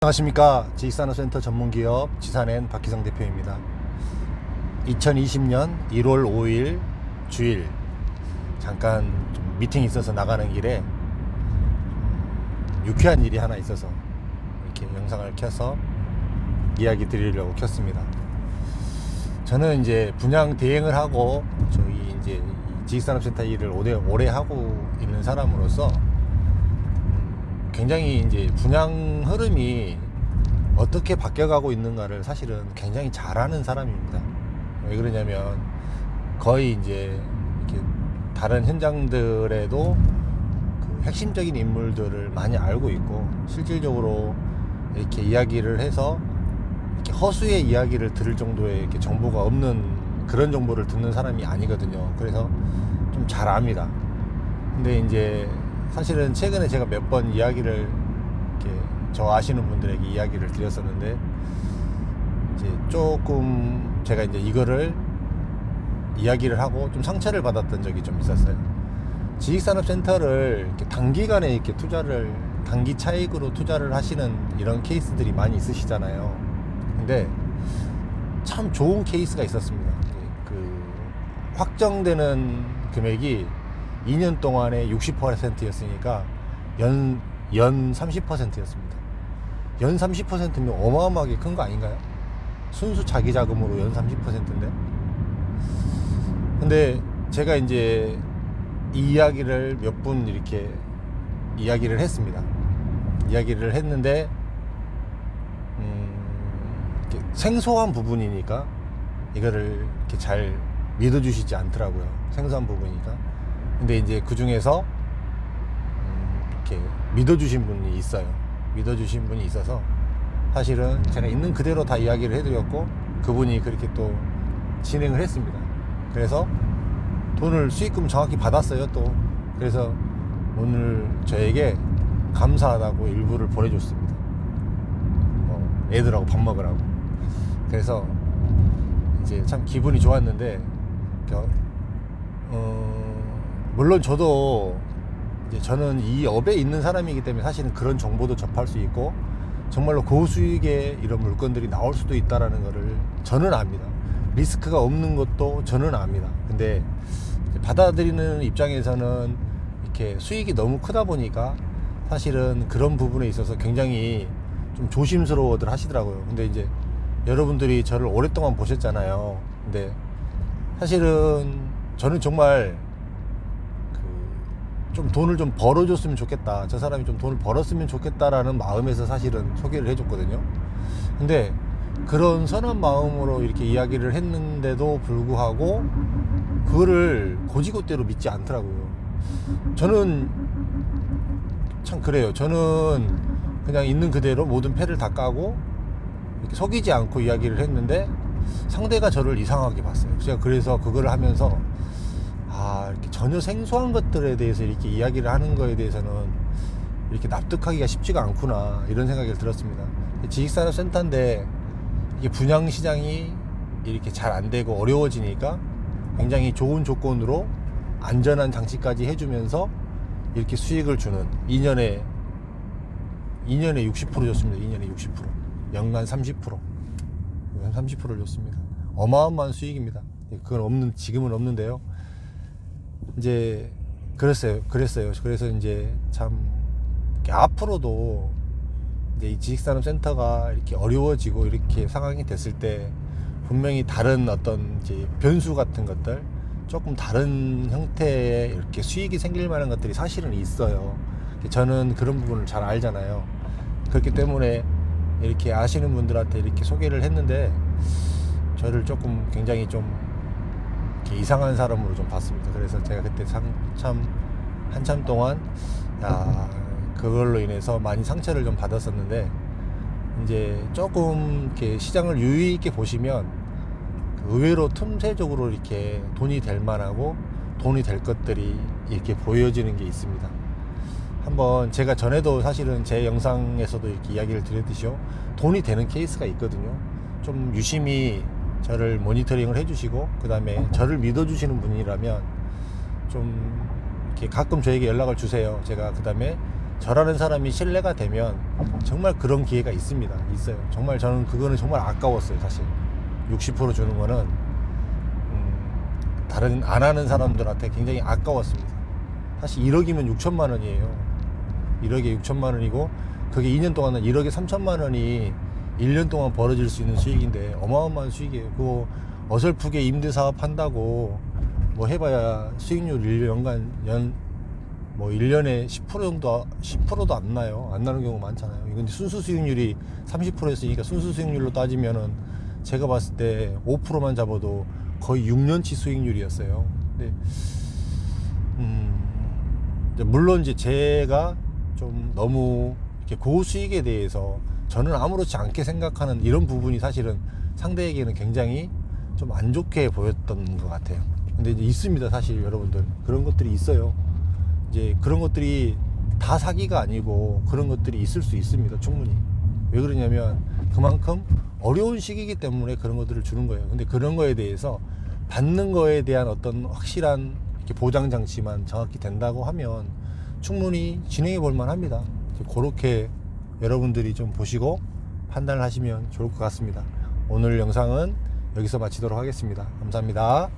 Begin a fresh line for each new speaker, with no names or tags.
안녕하십니까. 지식산업센터 전문기업 지산엔 박희성 대표입니다. 2020년 1월 5일 주일 잠깐 좀 미팅이 있어서 나가는 길에 유쾌한 일이 하나 있어서 이렇게 영상을 켜서 이야기 드리려고 켰습니다. 저는 이제 분양 대행을 하고 저희 이제 지식산업센터 일을 오래 하고 있는 사람으로서 굉장히 이제 분양 흐름이 어떻게 바뀌어가고 있는가를 사실은 굉장히 잘 아는 사람입니다. 왜 그러냐면 거의 이제 이렇게 다른 현장들에도 그 핵심적인 인물들을 많이 알고 있고 실질적으로 이렇게 이야기를 해서 이렇게 허수의 이야기를 들을 정도의 이렇게 정보가 없는 그런 정보를 듣는 사람이 아니거든요. 그래서 좀 잘 압니다. 근데 이제 사실은 최근에 제가 몇 번 이야기를 이렇게 저 아시는 분들에게 이야기를 드렸었는데 이제 조금 제가 이제 이거를 이야기를 하고 좀 상처를 받았던 적이 좀 있었어요. 지식산업센터를 이렇게 단기간에 이렇게 단기 차익으로 투자를 하시는 이런 케이스들이 많이 있으시잖아요. 근데 참 좋은 케이스가 있었습니다. 그 확정되는 금액이 2년 동안에 60%였으니까 연 30%였습니다. 연 30%면 어마어마하게 큰 거 아닌가요? 순수 자기 자금으로 연 30%인데. 근데 제가 이제 이 이야기를 몇 분 이렇게 이야기를 했습니다. 이야기를 했는데 이렇게 생소한 부분이니까 이거를 이렇게 잘 믿어주시지 않더라고요. 생소한 부분이니까. 근데 이제 그 중에서 이렇게 믿어주신 분이 있어요. 믿어주신 분이 있어서 사실은 제가 있는 그대로 다 이야기를 해드렸고 그분이 그렇게 또 진행을 했습니다. 그래서 돈을 수익금 정확히 받았어요. 또 그래서 오늘 저에게 감사하다고 일부를 보내줬습니다. 애들하고 밥 먹으라고. 그래서 이제 참 기분이 좋았는데 물론 저도 이제 저는 이 업에 있는 사람이기 때문에 사실은 그런 정보도 접할 수 있고 정말로 고수익의 이런 물건들이 나올 수도 있다라는 거를 저는 압니다. 리스크가 없는 것도 저는 압니다. 근데 받아들이는 입장에서는 이렇게 수익이 너무 크다 보니까 사실은 그런 부분에 있어서 굉장히 좀 조심스러워들 하시더라고요. 근데 이제 여러분들이 저를 오랫동안 보셨잖아요. 근데 사실은 저는 정말 좀 돈을 좀 벌어줬으면 좋겠다. 저 사람이 좀 돈을 벌었으면 좋겠다라는 마음에서 사실은 소개를 해줬거든요. 근데 그런 선한 마음으로 이렇게 이야기를 했는데도 불구하고 그거를 고지고대로 믿지 않더라고요. 저는 참 그래요. 저는 그냥 있는 그대로 모든 패를 다 까고 이렇게 속이지 않고 이야기를 했는데 상대가 저를 이상하게 봤어요. 제가 그래서 그거를 하면서 이렇게 전혀 생소한 것들에 대해서 이렇게 이야기를 하는 거에 대해서는 이렇게 납득하기가 쉽지가 않구나 이런 생각이 들었습니다. 지식산업센터인데 이게 분양시장이 이렇게 잘 안 되고 어려워지니까 굉장히 좋은 조건으로 안전한 장치까지 해주면서 이렇게 수익을 주는 2년에 60% 줬습니다. 2년에 60%, 연간 30%를 줬습니다. 어마어마한 수익입니다. 그건 지금은 없는데요. 이제 그랬어요. 그래서 이제 참 앞으로도 이제 이 지식산업센터가 이렇게 어려워지고 이렇게 상황이 됐을 때 분명히 다른 어떤 이제 변수 같은 것들, 조금 다른 형태의 이렇게 수익이 생길 만한 것들이 사실은 있어요. 저는 그런 부분을 잘 알잖아요. 그렇기 때문에 이렇게 아시는 분들한테 이렇게 소개를 했는데 저를 조금 굉장히 좀 이상한 사람으로 좀 봤습니다. 그래서 제가 그때 참 한참 동안 그걸로 인해서 많이 상처를 좀 받았었는데 이제 조금 이렇게 시장을 유의 있게 보시면 의외로 틈새적으로 이렇게 돈이 될 만하고 돈이 될 것들이 이렇게 보여지는 게 있습니다. 한번 제가 전에도 사실은 제 영상에서도 이렇게 이야기를 드렸듯이요, 돈이 되는 케이스가 있거든요. 좀 유심히 저를 모니터링을 해주시고 그 다음에 저를 믿어주시는 분이라면 좀 이렇게 가끔 저에게 연락을 주세요. 제가 그 다음에 저라는 사람이 신뢰가 되면 정말 그런 기회가 있습니다. 있어요. 정말 저는 그거는 정말 아까웠어요. 사실 60% 주는 거는 다른 안 하는 사람들한테 굉장히 아까웠습니다. 사실 1억이면 6천만 원이에요. 1억에 6천만 원이고 그게 2년 동안은 1억에 3천만 원이 1년 동안 벌어질 수 있는 수익인데 어마어마한 수익이에요. 그거 어설프게 임대사업 한다고 뭐 해봐야 수익률 1년간 뭐 1년에 10% 정도 10%도 안 나요. 안 나는 경우 많잖아요. 근데 순수 수익률이 30%였으니까 순수 수익률로 따지면은 제가 봤을 때 5%만 잡아도 거의 6년치 수익률이었어요. 근데 물론 이제 제가 좀 너무 이렇게 고수익에 대해서 저는 아무렇지 않게 생각하는 이런 부분이 사실은 상대에게는 굉장히 좀 안 좋게 보였던 것 같아요. 근데 이제 있습니다. 사실 여러분들 그런 것들이 있어요. 이제 그런 것들이 다 사기가 아니고 그런 것들이 있을 수 있습니다. 충분히. 왜 그러냐면 그만큼 어려운 시기이기 때문에 그런 것들을 주는 거예요. 근데 그런 거에 대해서 받는 거에 대한 어떤 확실한 이렇게 보장 장치만 정확히 된다고 하면 충분히 진행해 볼 만합니다. 그렇게 여러분들이 좀 보시고 판단을 하시면 좋을 것 같습니다. 오늘 영상은 여기서 마치도록 하겠습니다. 감사합니다.